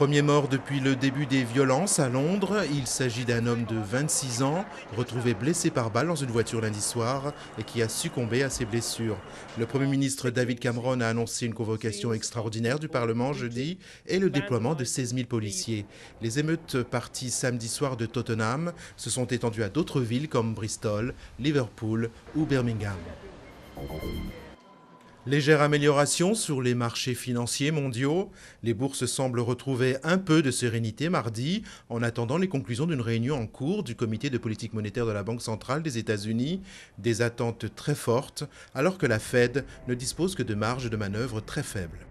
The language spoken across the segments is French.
Premier mort depuis le début des violences à Londres. Il s'agit d'un homme de 26 ans, retrouvé blessé par balle dans une voiture lundi soir et qui a succombé à ses blessures. Le Premier ministre David Cameron a annoncé une convocation extraordinaire du Parlement jeudi et le déploiement de 16 000 policiers. Les émeutes parties samedi soir de Tottenham se sont étendues à d'autres villes comme Bristol, Liverpool ou Birmingham. Légère amélioration sur les marchés financiers mondiaux. Les bourses semblent retrouver un peu de sérénité mardi en attendant les conclusions d'une réunion en cours du comité de politique monétaire de la Banque centrale des États-Unis. Des attentes très fortes alors que la Fed ne dispose que de marges de manœuvre très faibles.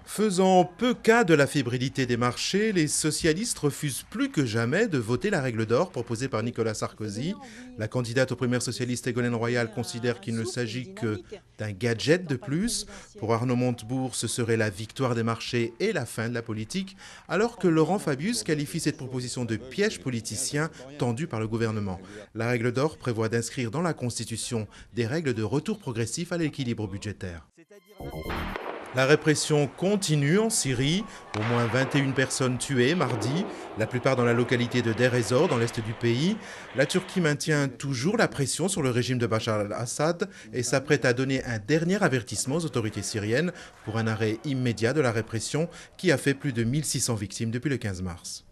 Faisant peu cas de la fébrilité des marchés, les socialistes refusent plus que jamais de voter la règle d'or proposée par Nicolas Sarkozy. La candidate aux primaires socialistes Ségolène Royal considère qu'il ne s'agit que d'un gadget de plus. Pour Arnaud Montebourg, ce serait la victoire des marchés et la fin de la politique, alors que Laurent Fabius qualifie cette proposition de piège politicien tendu par le gouvernement. La règle d'or prévoit d'inscrire dans la Constitution des règles de retour progressif à l'équilibre budgétaire. La répression continue en Syrie. Au moins 21 personnes tuées mardi, la plupart dans la localité de Deir ez-Zor, dans l'est du pays. La Turquie maintient toujours la pression sur le régime de Bachar al-Assad et s'apprête à donner un dernier avertissement aux autorités syriennes pour un arrêt immédiat de la répression qui a fait plus de 1600 victimes depuis le 15 mars.